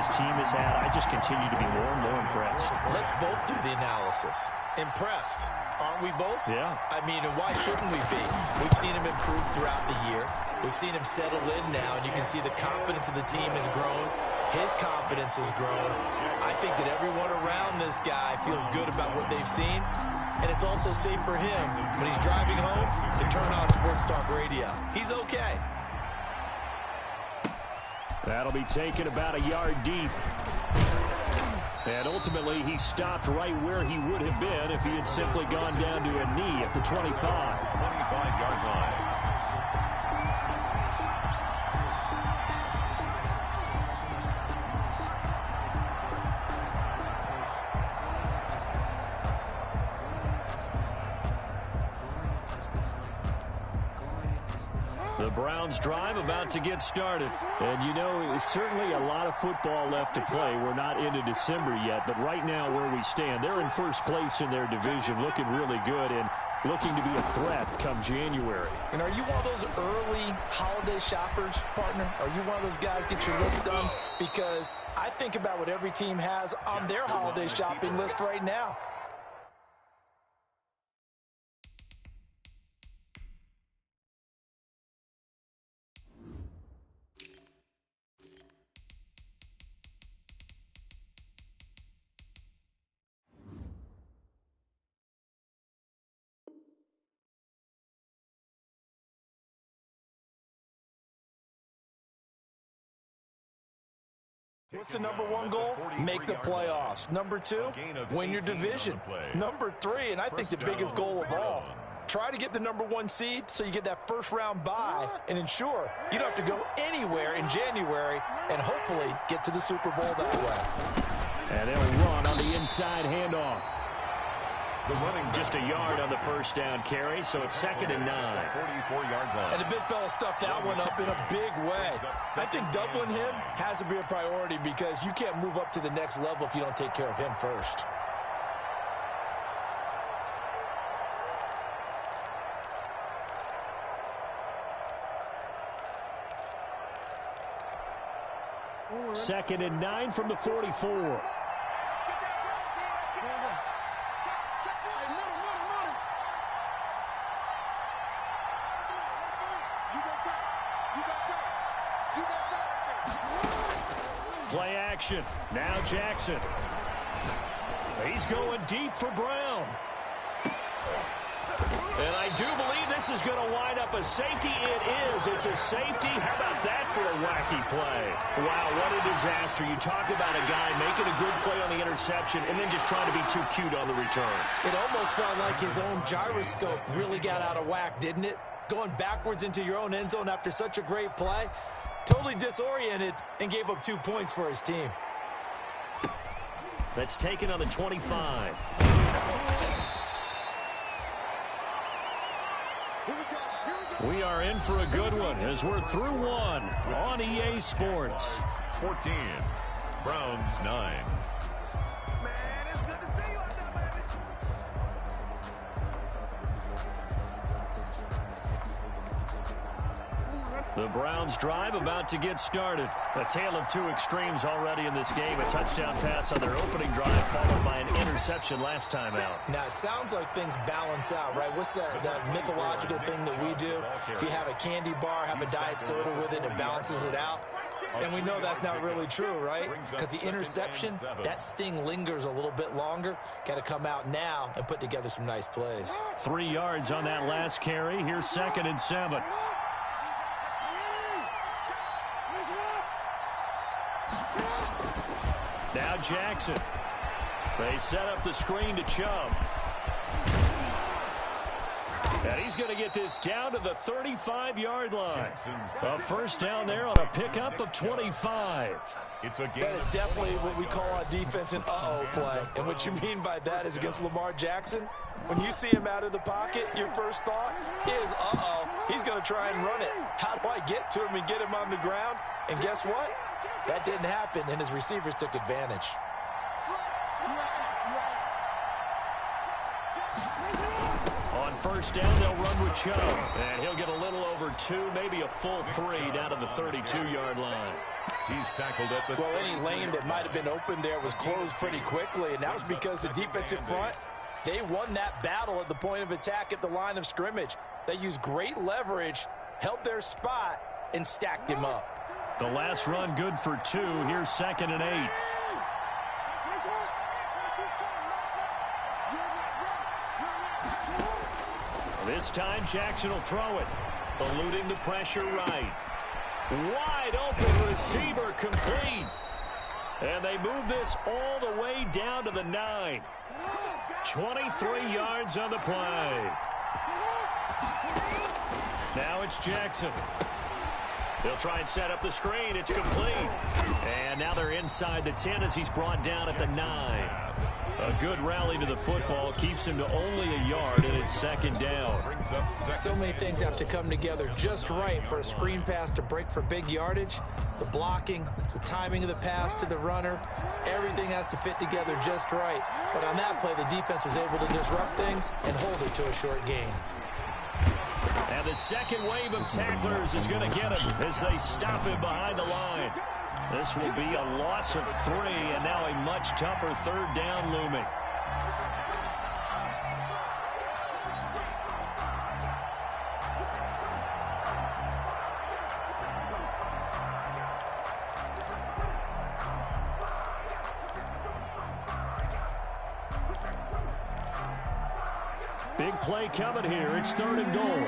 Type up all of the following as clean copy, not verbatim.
his team has had, I just continue to be more and more impressed. Let's both do the analysis. Impressed. Aren't we both? Yeah. I mean, and why shouldn't we be? We've seen him improve throughout the year. We've seen him settle in now, and you can see the confidence of the team has grown. His confidence has grown. I think that everyone around this guy feels good about what they've seen, and it's also safe for him when he's driving home to turn on Sports Talk Radio. He's okay. That'll be taken about a yard deep. And ultimately, he stopped right where he would have been if he had simply gone down to a knee at the 25. 25-yard line. The Browns drive about to get started. And, you know, certainly a lot of football left to play. We're not into December yet, but right now where we stand, they're in first place in their division, looking really good and looking to be a threat come January. And are you one of those early holiday shoppers, partner? Are you one of those guys get your list done? Because I think about what every team has on their holiday shopping list right now. What's the number one goal? Make the playoffs. Number two, win your division. Number three, and I think the biggest goal of all, try to get the number one seed so you get that first round bye and ensure you don't have to go anywhere in January and hopefully get to the Super Bowl that way. And they'll run on the inside handoff. Just a yard on the first down carry, so it's 2nd and 9. 44-yard line. And the big fella stuffed that one up in a big way. I think doubling him has to be a priority because you can't move up to the next level if you don't take care of him first. Second and 9 from the 44. Play action. Now Jackson. He's going deep for Brown. And I do believe this is going to wind up a safety. It is. It's a safety. How about that for a wacky play? Wow, what a disaster. You talk about a guy making a good play on the interception and then just trying to be too cute on the return. It almost felt like his own gyroscope really got out of whack, didn't it? Going backwards into your own end zone after such a great play. Totally disoriented and gave up 2 points for his team. That's taken on the 25. We are in for a good one as we're through one on EA Sports. 14, Browns 9. The Browns drive about to get started. A tale of two extremes already in this game. A touchdown pass on their opening drive followed by an interception last time out. Now, it sounds like things balance out, right? What's that mythological thing that we do? If you have a candy bar, have a diet soda with it, it balances it out. And we know that's not really true, right? Because the interception, that sting lingers a little bit longer. Got to come out now and put together some nice plays. 3 yards on that last carry. Here's 2nd and 7. Now Jackson. They set up the screen to Chubb. And he's going to get this down to the 35-yard line. A first down there on a pickup of 25. That is definitely what we call on defense an uh-oh play. And what you mean by that is against Lamar Jackson, when you see him out of the pocket, your first thought is, uh-oh, he's going to try and run it. How do I get to him and get him on the ground? And guess what? That didn't happen, and his receivers took advantage. On first down, they'll run with Chubb. And he'll get a little over 2, maybe a full 3 down to the 32-yard line. He's tackled at the... Well, any lane that might have been open there was closed pretty quickly, and that was because the defensive front, they won that battle at the point of attack at the line of scrimmage. They used great leverage, held their spot, and stacked him up. The last run good for 2. Here's 2nd and 8. This time, Jackson will throw it. Eluding the pressure right. Wide open receiver complete. And they move this all the way down to the 9. 23 yards on the play. Now it's Jackson. He'll try and set up the screen. It's complete. And now they're inside the 10 as he's brought down at the 9. A good rally to the football keeps him to only a yard, and it's 2nd down. So many things have to come together just right for a screen pass to break for big yardage. The blocking, the timing of the pass to the runner, everything has to fit together just right. But on that play, the defense was able to disrupt things and hold it to a short gain. And the second wave of tacklers is going to get him as they stop him behind the line. This will be a loss of 3, and now a much tougher 3rd down looming. Big play coming here. It's 3rd and goal.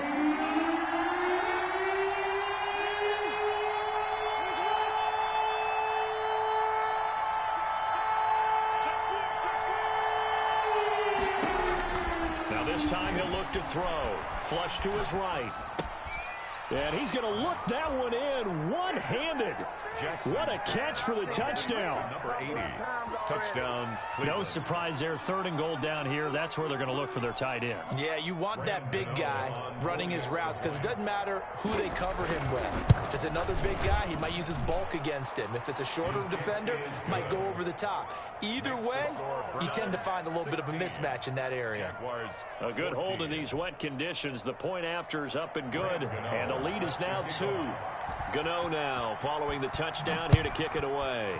This time he'll look to throw. Flush to his right. And he's going to look that one in one-handed. What a catch for the touchdown. Number 80. Touchdown. Cleveland. No surprise there. 3rd and goal down here. That's where they're going to look for their tight end. Yeah, you want that big guy running his routes because it doesn't matter who they cover him with. If it's another big guy, he might use his bulk against him. If it's a shorter defender, he might go over the top. Either way, you tend to find a little bit of a mismatch in that area. A good hold in these wet conditions. The point after is up and good. And the lead is now 2. Gano now following the touchdown here to kick it away.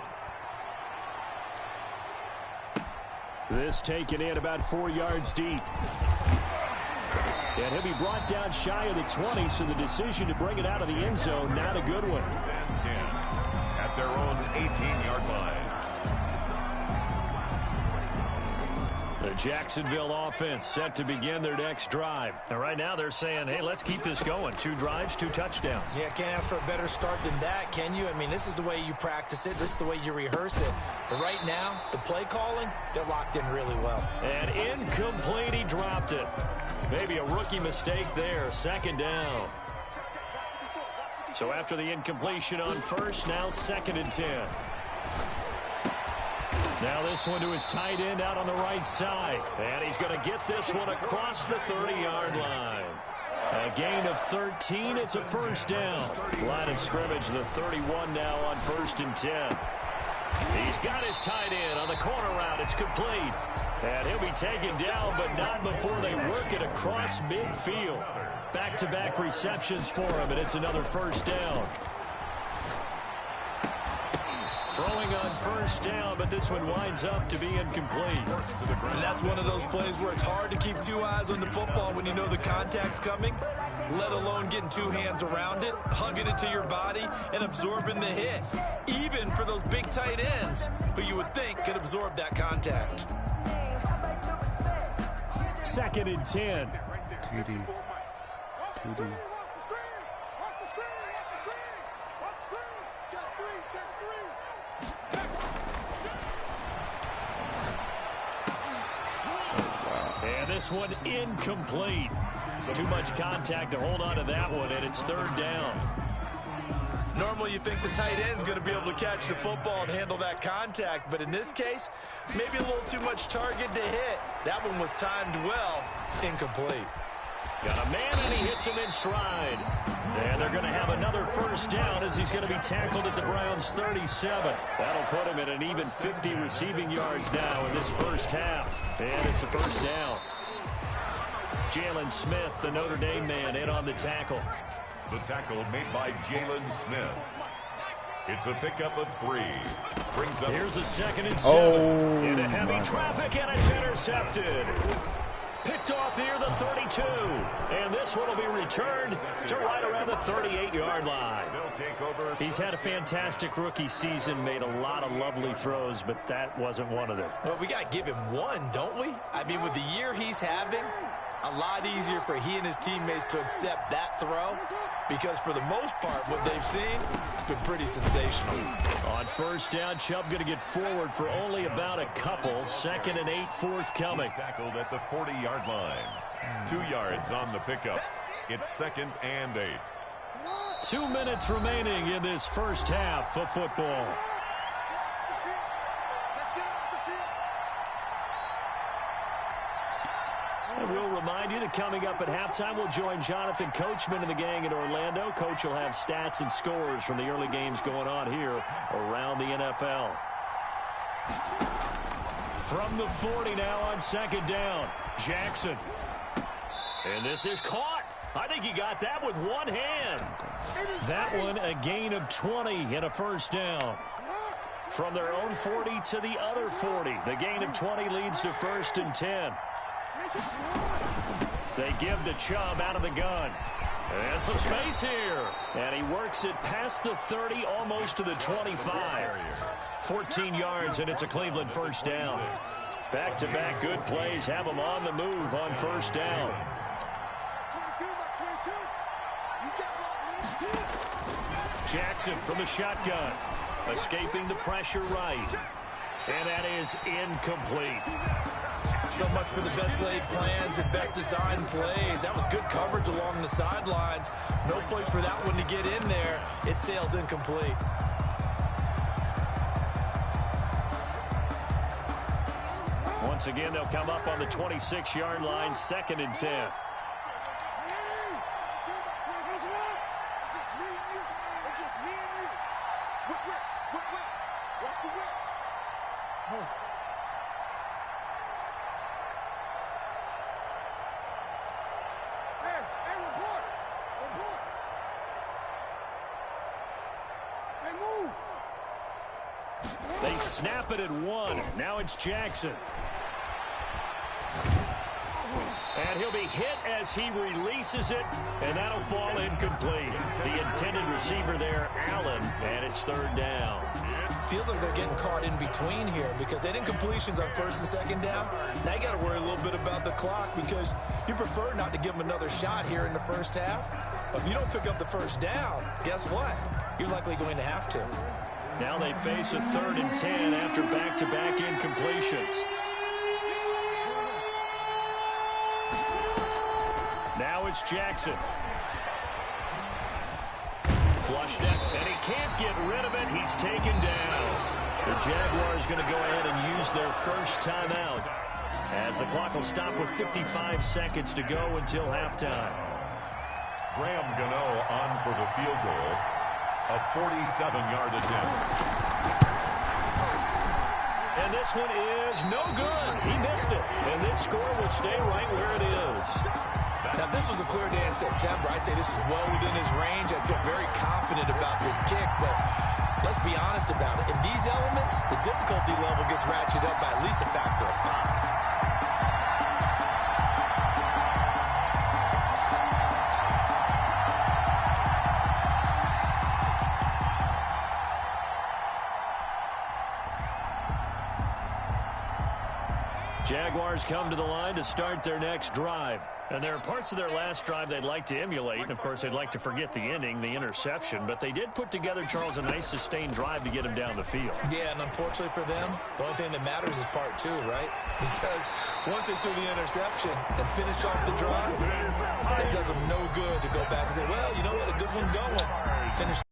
This taken in about 4 yards deep. And he'll be brought down shy of the 20, so the decision to bring it out of the end zone, not a good one. 10 at their own 18-yard line. The Jacksonville offense set to begin their next drive. And right now they're saying, hey, let's keep this going. 2 drives, 2 touchdowns. Yeah, can't ask for a better start than that, can you? I mean, this is the way you practice it. This is the way you rehearse it. But right now, the play calling, they're locked in really well. And incomplete, he dropped it. Maybe a rookie mistake there. 2nd down. So after the incompletion on first, now 2nd and 10. Now this one to his tight end out on the right side. And he's going to get this one across the 30-yard line. A gain of 13. It's a 1st down. Line of scrimmage, the 31 now on 1st and 10. He's got his tight end on the corner route. It's complete. And he'll be taken down, but not before they work it across midfield. Back-to-back receptions for him, and it's another 1st down. Throwing on 1st down, but this one winds up to be incomplete. And that's one of those plays where it's hard to keep 2 eyes on the football when you know the contact's coming, let alone getting 2 hands around it, hugging it to your body, and absorbing the hit. Even for those big tight ends who you would think could absorb that contact. 2nd and 10. TD. And this one incomplete. Too much contact to hold on to that one, and it's 3rd down. Normally you think the tight end's going to be able to catch the football and handle that contact, but in this case, maybe a little too much target to hit. That one was timed well. Incomplete. Got a man, and he hits him in stride. And they're going to have another 1st down as he's going to be tackled at the Browns' 37. That'll put him at an even 50 receiving yards now in this 1st half. And it's a 1st down. Jalen Smith, the Notre Dame man, in on the tackle. The tackle made by Jalen Smith. It's a pickup of 3. Brings up. Here's a 2nd and 7. Into heavy traffic, and it's intercepted. Picked off near the 32. And this one will be returned to right around the 38-yard line. He's had a fantastic rookie season, made a lot of lovely throws, but that wasn't one of them. Well, we got to give him one, don't we? I mean, with the year he's having, a lot easier for he and his teammates to accept that throw, because for the most part, what they've seen, it's been pretty sensational. On first down, Chubb going to get forward for only about a couple. 2nd and 8 forthcoming. Tackled at the 40-yard line. 2 yards on the pickup. It's 2nd and 8. 2 minutes remaining in this first half of football. And we'll remind you that coming up at halftime, we'll join Jonathan Coachman and the gang in Orlando. Coach will have stats and scores from the early games going on here around the NFL. From the 40 now on 2nd down, Jackson. And this is caught. I think he got that with one hand. That one a gain of 20 and a first down. From their own 40 to the other 40. The gain of 20 leads to 1st and 10. They give the Chubb out of the gun. And some space here. And he works it past the 30, almost to the 25. 14 yards, and it's a Cleveland first down. Back-to-back good plays have them on the move on first down. Jackson from the shotgun. Escaping the pressure right. And that is incomplete. So much for the best laid plans and best designed plays. That was good coverage along the sidelines. No place for that one to get in there. It sails incomplete. Once again, they'll come up on the 26-yard line, 2nd and 10. They snap it at 1. Now it's Jackson. And he'll be hit as he releases it, and that'll fall incomplete. The intended receiver there, Allen, and it's 3rd down. Feels like they're getting caught in between here because they had incompletions on 1st and 2nd down. Now you got to worry a little bit about the clock because you prefer not to give them another shot here in the first half. But if you don't pick up the first down, guess what? You're likely going to have to. Now they face a 3rd and 10 after back-to-back incompletions. Now it's Jackson. Flushed it, and he can't get rid of it. He's taken down. The Jaguars going to go ahead and use their first timeout as the clock will stop with 55 seconds to go until halftime. Graham Gano on for the field goal. A 47-yard attempt. And this one is no good. He missed it. And this score will stay right where it is. Now, if this was a clear day in September, I'd say this is well within his range. I'd feel very confident about this kick, but let's be honest about it. In these elements, the difficulty level gets ratcheted up by at least a factor of 5. Jaguars come to the line to start their next drive. And there are parts of their last drive they'd like to emulate. And, of course, they'd like to forget the ending, the interception. But they did put together, Charles, a nice sustained drive to get him down the field. Yeah, and unfortunately for them, the only thing that matters is part 2, right? Because once they threw the interception and finished off the drive, it does them no good to go back and say, well, you know what, a good one going. Finish